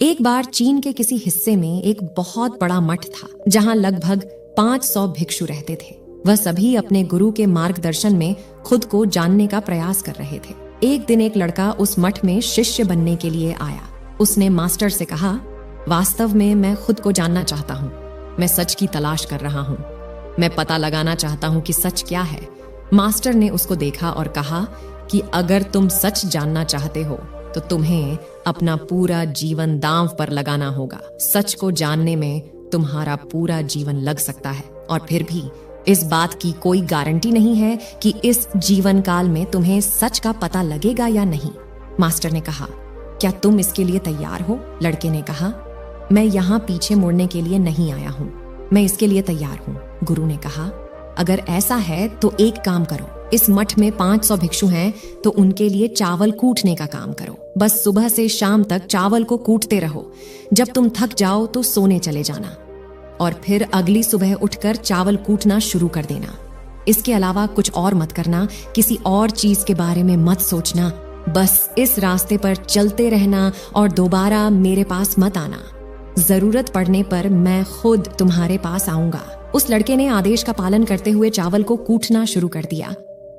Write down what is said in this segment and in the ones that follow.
एक बार चीन के किसी हिस्से में एक बहुत बड़ा मठ था जहां लगभग 500 भिक्षु रहते थे। वह सभी अपने गुरु के मार्गदर्शन में खुद को जानने का प्रयास कर रहे थे। एक दिन एक लड़का उस मठ में शिष्य बनने के लिए आया। उसने मास्टर से कहा, वास्तव में मैं खुद को जानना चाहता हूँ। मैं सच की तलाश कर रहा हूँ। मैं पता लगाना चाहता हूँ कि सच क्या है। मास्टर ने उसको देखा और कहा कि अगर तुम सच जानना चाहते हो तो तुम्हें अपना पूरा जीवन दांव पर लगाना होगा। सच को जानने में तुम्हारा पूरा जीवन लग सकता है और फिर भी इस बात की कोई गारंटी नहीं है कि इस जीवन काल में तुम्हें सच का पता लगेगा या नहीं। मास्टर ने कहा, क्या तुम इसके लिए तैयार हो? लड़के ने कहा, मैं यहाँ पीछे मुड़ने के लिए नहीं आया हूँ, मैं इसके लिए तैयार हूँ। गुरु ने कहा, अगर ऐसा है तो एक काम करो, इस मठ में 500 भिक्षु हैं तो उनके लिए चावल कूटने का काम करो। बस सुबह से शाम तक चावल को कूटते रहो। जब तुम थक जाओ तो सोने चले जाना और फिर अगली सुबह उठकर चावल कूटना शुरू कर देना। इसके अलावा कुछ और मत करना, किसी और चीज के बारे में मत सोचना। बस इस रास्ते पर चलते रहना और दोबारा मेरे पास मत आना। जरूरत पड़ने पर मैं खुद तुम्हारे पास आऊंगा। उस लड़के ने आदेश का पालन करते हुए चावल को कूटना शुरू कर दिया।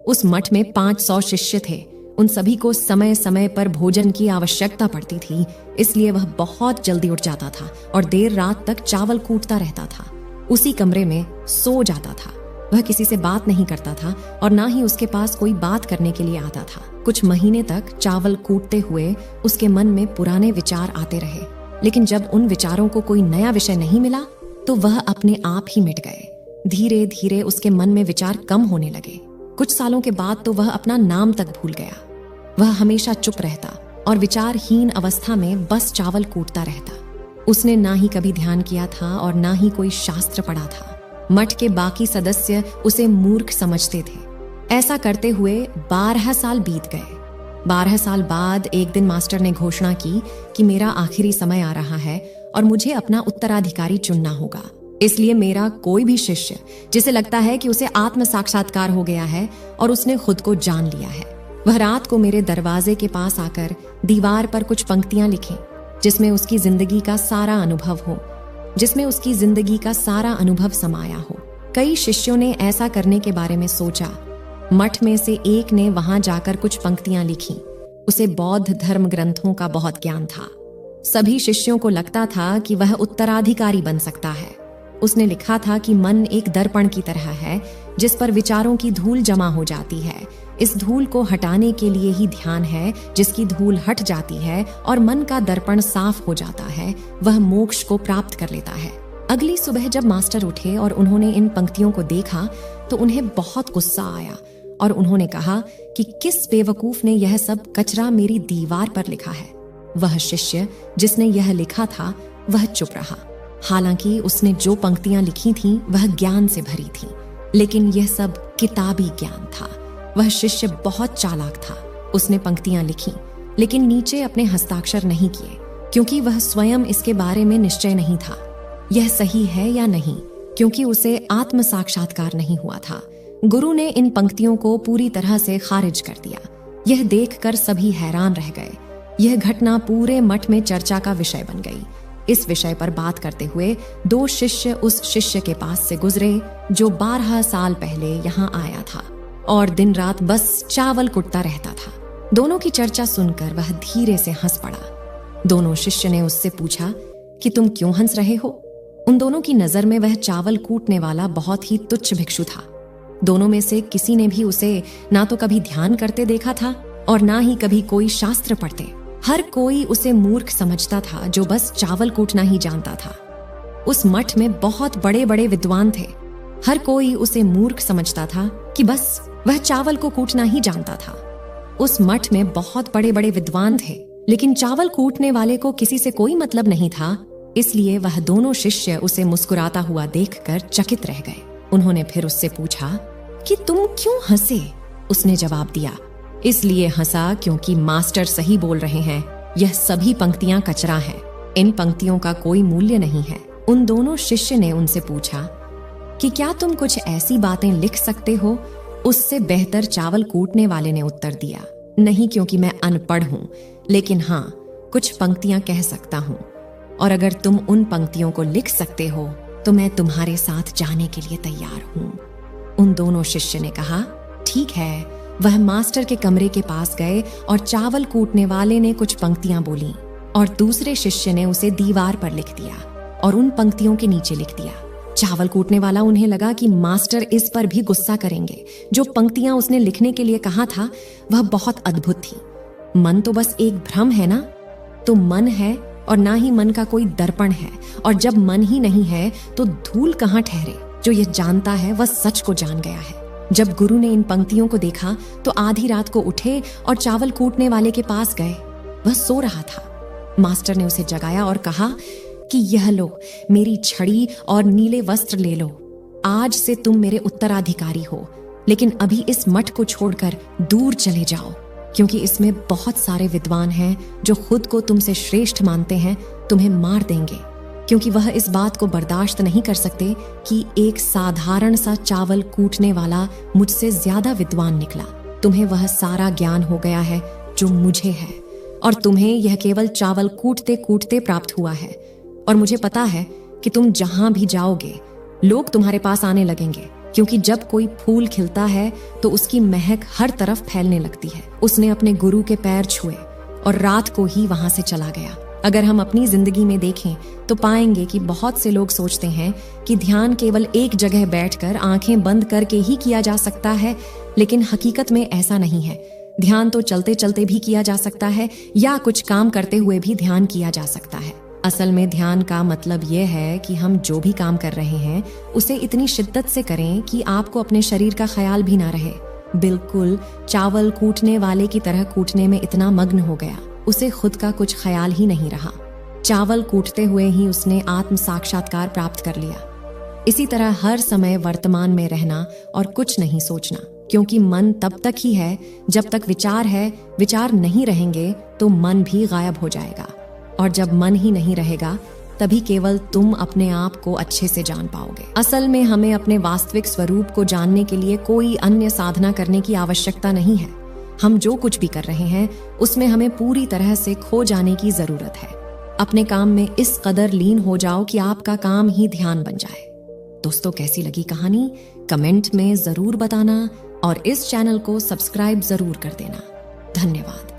उस मठ में 500 शिष्य थे। उन सभी को समय समय पर भोजन की आवश्यकता पड़ती थी, इसलिए वह बहुत जल्दी उठ जाता था और देर रात तक चावल कूटता रहता था। उसी कमरे में सो जाता था। वह किसी से बात नहीं करता था और ना ही उसके पास कोई बात करने के लिए आता था। कुछ महीने तक चावल कूटते हुए उसके मन में पुराने विचार आते रहे, लेकिन जब उन विचारों को कोई नया विषय नहीं मिला तो वह अपने आप ही मिट गए। धीरे धीरे उसके मन में विचार कम होने लगे। कुछ सालों के बाद तो वह अपना नाम तक भूल गया। वह हमेशा चुप रहता और विचारहीन अवस्था में बस चावल कूटता रहता। उसने ना ही कभी ध्यान किया था और ना ही कोई शास्त्र पढ़ा था। मठ के बाकी सदस्य उसे मूर्ख समझते थे। ऐसा करते हुए 12 साल बीत गए। 12 साल बाद एक दिन मास्टर ने घोषणा की कि मेरा आखिरी समय आ रहा है और मुझे अपना उत्तराधिकारी चुनना होगा। इसलिए मेरा कोई भी शिष्य जिसे लगता है कि उसे आत्म साक्षात्कार हो गया है और उसने खुद को जान लिया है, वह रात को मेरे दरवाजे के पास आकर दीवार पर कुछ पंक्तियां लिखे जिसमें उसकी जिंदगी का सारा अनुभव समाया हो। कई शिष्यों ने ऐसा करने के बारे में सोचा। मठ में से एक ने वहां जाकर कुछ पंक्तियां लिखी। उसे बौद्ध धर्म ग्रंथों का बहुत ज्ञान था। सभी शिष्यों को लगता था कि वह उत्तराधिकारी बन सकता है। उसने लिखा था कि मन एक दर्पण की तरह है जिस पर विचारों की धूल जमा हो जाती है। इस धूल को हटाने के लिए ही ध्यान है। जिसकी धूल हट जाती है और मन का दर्पण साफ हो जाता है, वह मोक्ष को प्राप्त कर लेता है। अगली सुबह जब मास्टर उठे और उन्होंने इन पंक्तियों को देखा तो उन्हें बहुत गुस्सा आया और उन्होंने कहा कि किस बेवकूफ ने यह सब कचरा मेरी दीवार पर लिखा है। वह शिष्य जिसने यह लिखा था वह चुप रहा। हालांकि उसने जो पंक्तियां लिखी थीं वह ज्ञान से भरी थीं, लेकिन यह सब किताबी ज्ञान था। वह शिष्य बहुत चालाक था। उसने पंक्तियां लिखी लेकिन नीचे अपने हस्ताक्षर नहीं किए, क्योंकि वह स्वयं इसके बारे में निश्चय नहीं था यह सही है या नहीं, क्योंकि उसे आत्म साक्षात्कार नहीं हुआ था। गुरु ने इन पंक्तियों को पूरी तरह से खारिज कर दिया। यह देखकर सभी हैरान रह गए। यह घटना पूरे मठ में चर्चा का विषय बन गई। इस विषय पर बात करते हुए 2 शिष्य उस शिष्य के पास से गुजरे जो 12 साल पहले यहाँ आया था और दिन रात बस चावल कुटता रहता था। दोनों की चर्चा सुनकर वह धीरे से हंस पड़ा। दोनों शिष्य ने उससे पूछा कि तुम क्यों हंस रहे हो? उन दोनों की नजर में वह चावल कूटने वाला बहुत ही तुच्छ भिक्षु था। दोनों में से किसी ने भी उसे ना तो कभी ध्यान करते देखा था और ना ही कभी कोई शास्त्र पढ़ते। हर कोई उसे मूर्ख समझता था जो बस चावल कूटना ही जानता था। उस मठ में बहुत बड़े बड़े विद्वान थे। हर कोई उसे मूर्ख समझता था कि बस वह चावल को कूटना ही जानता था। उस मठ में बहुत बड़े बड़े विद्वान थे, लेकिन चावल कूटने वाले को किसी से कोई मतलब नहीं था। इसलिए वह दोनों शिष्य उसे मुस्कुराता हुआ देखकर चकित रह गए। उन्होंने फिर उससे पूछा कि तुम क्यों हंसे? उसने जवाब दिया, इसलिए हंसा क्योंकि मास्टर सही बोल रहे हैं। यह सभी पंक्तियां कचरा हैं। इन पंक्तियों का कोई मूल्य नहीं है। उन दोनों शिष्य ने उनसे पूछा कि क्या तुम कुछ ऐसी बातें लिख सकते हो? उससे बेहतर चावल कूटने वाले ने उत्तर दिया, नहीं, क्योंकि मैं अनपढ़ हूं, लेकिन हाँ, कुछ पंक्तियां कह सकता हूं, और अगर तुम उन पंक्तियों को लिख सकते हो तो मैं तुम्हारे साथ जाने के लिए तैयार हूं। उन दोनों शिष्य ने कहा, ठीक है। वह मास्टर के कमरे के पास गए और चावल कूटने वाले ने कुछ पंक्तियां बोली और दूसरे शिष्य ने उसे दीवार पर लिख दिया और उन पंक्तियों के नीचे लिख दिया। चावल कूटने वाला उन्हें लगा कि मास्टर इस पर भी गुस्सा करेंगे। जो पंक्तियां उसने लिखने के लिए कहा था वह बहुत अद्भुत थी। मन तो बस एक भ्रम है ना, तो मन है और ना ही मन का कोई दर्पण है, और जब मन ही नहीं है तो धूल कहां ठहरे। जो यह जानता है वह सच को जान गया है। जब गुरु ने इन पंक्तियों को देखा तो आधी रात को उठे और चावल कूटने वाले के पास गए। वह सो रहा था। मास्टर ने उसे जगाया और कहा कि यह लो, मेरी छड़ी और नीले वस्त्र ले लो। आज से तुम मेरे उत्तराधिकारी हो, लेकिन अभी इस मठ को छोड़कर दूर चले जाओ, क्योंकि इसमें बहुत सारे विद्वान हैं जो खुद को तुमसे श्रेष्ठ मानते हैं, तुम्हें मार देंगे, क्योंकि वह इस बात को बर्दाश्त नहीं कर सकते कि एक साधारण सा चावल कूटने वाला मुझसे ज्यादा विद्वान निकला। तुम्हें वह सारा ज्ञान हो गया है जो मुझे है, और तुम्हें यह केवल चावल कूटते कूटते प्राप्त हुआ है। और मुझे पता है कि तुम जहां भी जाओगे लोग तुम्हारे पास आने लगेंगे, क्योंकि जब कोई फूल खिलता है तो उसकी महक हर तरफ फैलने लगती है। उसने अपने गुरु के पैर छुए और रात को ही वहां से चला गया। अगर हम अपनी जिंदगी में देखें तो पाएंगे कि बहुत से लोग सोचते हैं कि ध्यान केवल एक जगह बैठकर आंखें बंद करके ही किया जा सकता है, लेकिन हकीकत में ऐसा नहीं है। ध्यान तो चलते चलते भी किया जा सकता है, या कुछ काम करते हुए भी ध्यान किया जा सकता है। असल में ध्यान का मतलब यह है कि हम जो भी काम कर रहे हैं उसे इतनी शिद्दत से करें कि आपको अपने शरीर का ख्याल भी ना रहे। बिल्कुल चावल कूटने वाले की तरह कूटने में इतना मग्न हो गया, उसे खुद का कुछ ख्याल ही नहीं रहा। चावल कूटते हुए ही उसने आत्म साक्षात्कार प्राप्त कर लिया। इसी तरह हर समय वर्तमान में रहना और कुछ नहीं सोचना, क्योंकि मन तब तक ही है जब तक विचार है। विचार नहीं रहेंगे तो मन भी गायब हो जाएगा, और जब मन ही नहीं रहेगा तभी केवल तुम अपने आप को अच्छे से जान पाओगे। असल में हमें अपने वास्तविक स्वरूप को जानने के लिए कोई अन्य साधना करने की आवश्यकता नहीं है। हम जो कुछ भी कर रहे हैं उसमें हमें पूरी तरह से खो जाने की जरूरत है। अपने काम में इस कदर लीन हो जाओ कि आपका काम ही ध्यान बन जाए। दोस्तों, कैसी लगी कहानी कमेंट में जरूर बताना, और इस चैनल को सब्सक्राइब जरूर कर देना। धन्यवाद।